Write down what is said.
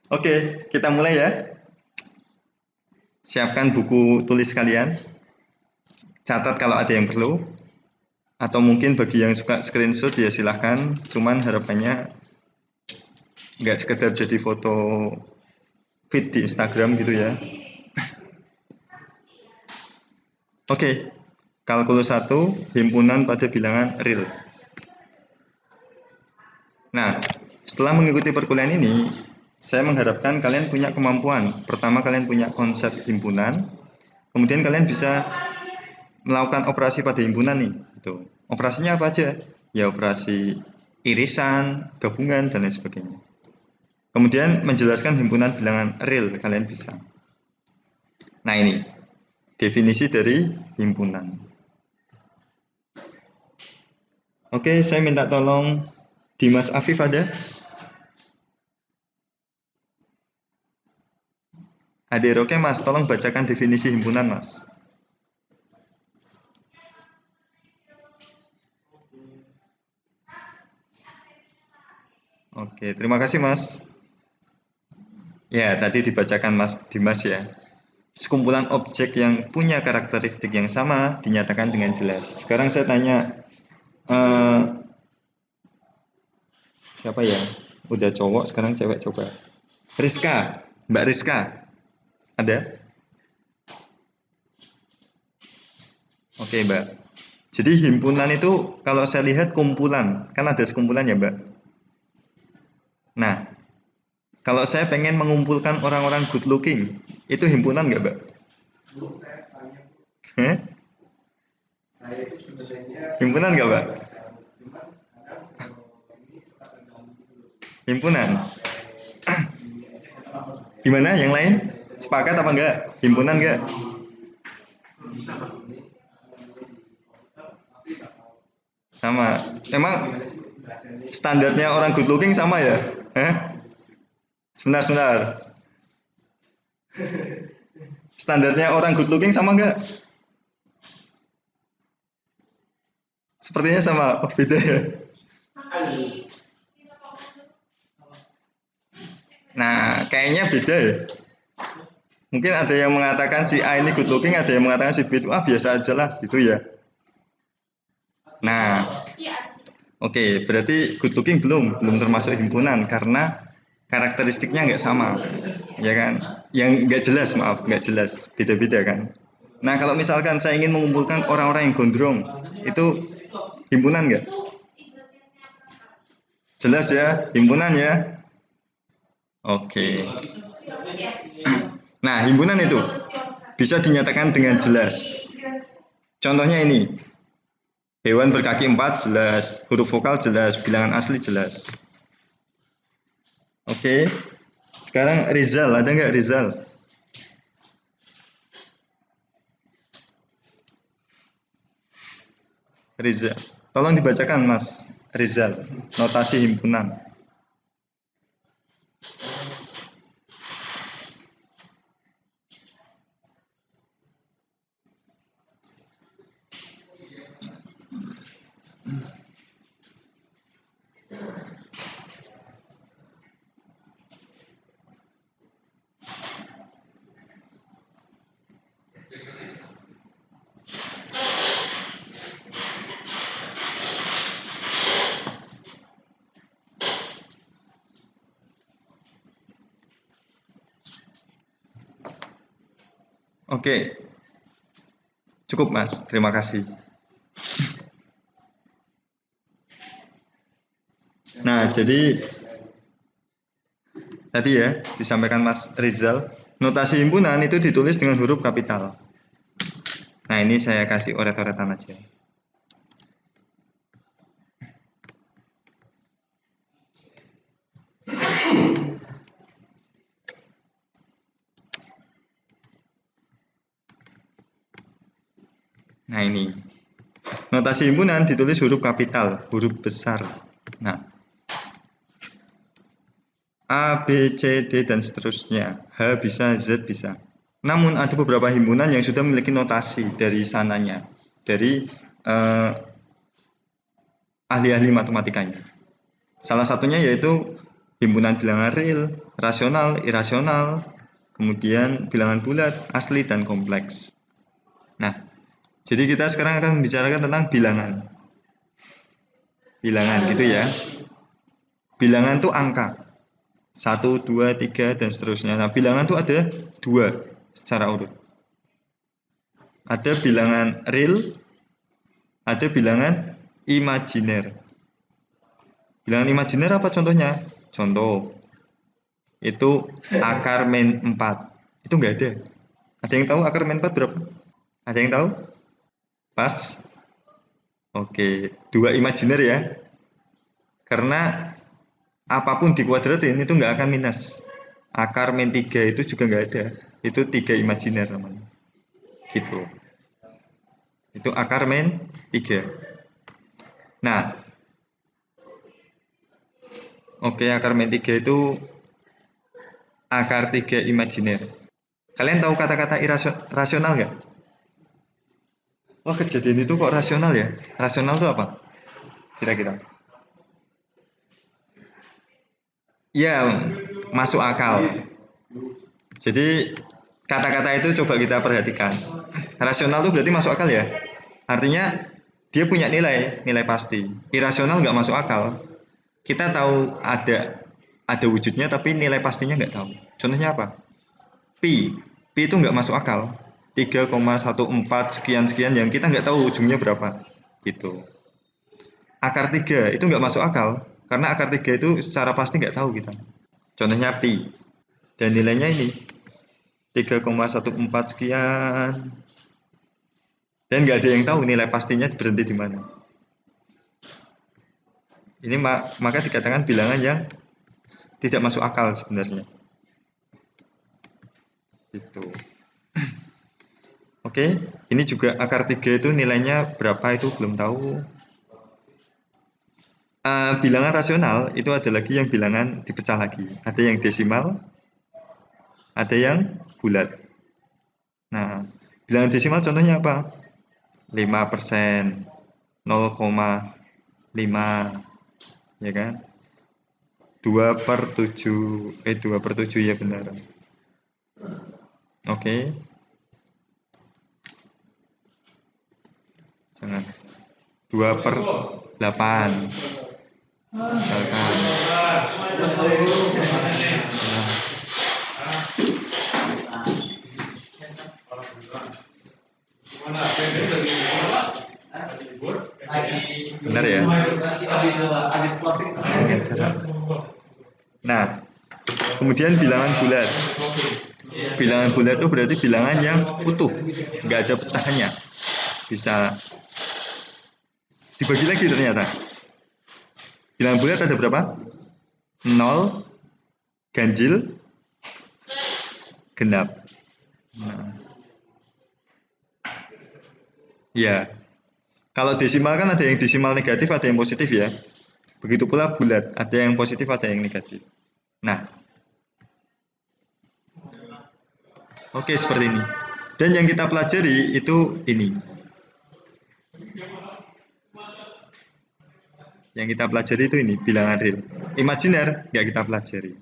Oke, kita mulai ya. Siapkan buku tulis kalian. Catat kalau ada yang perlu. Atau mungkin bagi yang suka screenshot ya silahkan. Cuman harapannya nggak sekedar jadi foto feed di Instagram gitu ya. Oke, kalkulus 1, himpunan pada bilangan real. Nah, setelah mengikuti perkuliahan ini, saya mengharapkan kalian punya kemampuan. Pertama, kalian punya konsep himpunan. Kemudian kalian bisa melakukan operasi pada himpunan nih. Gitu. Operasinya apa aja? Ya operasi irisan, gabungan, dan lain sebagainya. Kemudian menjelaskan himpunan bilangan real, kalian bisa. Nah ini, definisi dari himpunan. Oke, saya minta tolong Dimas Afif ada? Hadir, oke mas, tolong bacakan definisi himpunan mas. Oke, terima kasih mas. Ya, tadi dibacakan mas Dimas ya. Sekumpulan objek yang punya karakteristik yang sama dinyatakan dengan jelas. Sekarang saya tanya, siapa ya? Udah cowok, sekarang cewek coba. Rizka, Mbak Rizka, ada? Oke Mbak. Jadi himpunan itu kalau saya lihat kumpulan, kan ada sekumpulan ya Mbak. Nah, kalau saya pengen mengumpulkan orang-orang good looking, itu himpunan nggak Mbak? Heh? Himpunan nggak Mbak? Himpunan. Gimana yang lain? Sepakat apa enggak? Himpunan enggak? Sama. Emang standarnya orang good looking sama ya? Sebentar, sebentar. Standarnya orang good looking sama enggak? Sepertinya sama. Oh, beda ya. Nah, kayaknya beda ya. Mungkin ada yang mengatakan si A ini good looking, ada yang mengatakan si B itu biasa aja lah, gitu ya. Nah, oke, berarti good looking belum termasuk himpunan karena karakteristiknya nggak sama, ya kan? Yang nggak jelas, maaf, nggak jelas, beda-beda kan? Nah, kalau misalkan saya ingin mengumpulkan orang-orang yang gondrong, itu himpunan nggak? Jelas ya, himpunan ya. Oke. Nah, himpunan itu bisa dinyatakan dengan jelas. Contohnya ini, hewan berkaki 4 jelas, huruf vokal jelas, bilangan asli jelas. Oke. Sekarang Rizal, ada nggak Rizal? Rizal. Tolong dibacakan Mas Rizal, notasi himpunan. Oke. Cukup Mas, terima kasih. Nah, jadi tadi ya disampaikan Mas Rizal, notasi himpunan itu ditulis dengan huruf kapital. Nah, ini saya kasih oret-oretan aja. Nah, ini. Notasi himpunan ditulis huruf kapital, huruf besar. Nah, A, B, C, D, dan seterusnya. H bisa, Z bisa. Namun ada beberapa himpunan yang sudah memiliki notasi dari sananya, dari ahli-ahli matematikanya. Salah satunya yaitu himpunan bilangan real, rasional, irasional, kemudian bilangan bulat, asli, dan kompleks. Nah, jadi kita sekarang akan membicarakan tentang bilangan. Bilangan gitu ya. Bilangan itu angka. 1, 2, 3, dan seterusnya. Nah, bilangan itu ada 2 secara urut. Ada bilangan real, ada bilangan imajiner. Bilangan imajiner apa contohnya? Contoh, itu akar min 4. Itu nggak ada. Ada yang tahu akar min 4 berapa? Ada yang tahu? Pas? Oke, 2 imajiner ya. Karena apapun dikuadratin itu nggak akan minus. Akar min 3 itu juga nggak ada. Itu 3 imajiner namanya. Gitu. Itu akar min 3. Nah, oke, akar min 3 itu akar 3 imajiner. Kalian tahu kata-kata irasional nggak? Wah, kejadian itu kok rasional ya? Rasional itu apa? Kira-kira? Ya, masuk akal. Jadi, kata-kata itu coba kita perhatikan. Rasional itu berarti masuk akal ya? Artinya, dia punya nilai pasti. Irasional nggak masuk akal. Kita tahu ada wujudnya, tapi nilai pastinya nggak tahu. Contohnya apa? Pi. Pi itu nggak masuk akal. 3,14 sekian-sekian yang kita nggak tahu ujungnya berapa. Gitu. Akar 3 itu nggak masuk akal. Karena akar 3 itu secara pasti nggak tahu kita. Contohnya pi. Dan nilainya ini 3,14 sekian. Dan nggak ada yang tahu nilai pastinya berhenti di mana. Ini maka dikatakan bilangan yang tidak masuk akal sebenarnya. Gitu. Oke, ini juga akar 3 itu nilainya berapa itu belum tahu. Bilangan rasional itu ada lagi yang bilangan dipecah lagi. Ada yang desimal, ada yang bulat. Nah, bilangan desimal contohnya apa? 5%, 0,5, ya kan? 2/7, 2/7 ya benar. Oke. Jangan. 2/8. Misalkan. Benar ya? Nah, kemudian bilangan bulat. Bilangan bulat itu berarti bilangan yang utuh, nggak ada pecahannya. Bisa dibagi lagi ternyata. Bilangan bulat ada berapa? 0, ganjil, genap. Nah. Ya. Kalau desimal kan ada yang desimal negatif, ada yang positif ya. Begitu pula bulat, ada yang positif, ada yang negatif. Nah. Oke, seperti ini. Dan yang kita pelajari itu ini. Yang kita pelajari itu ini, bilangan real. Imajiner nggak kita pelajari.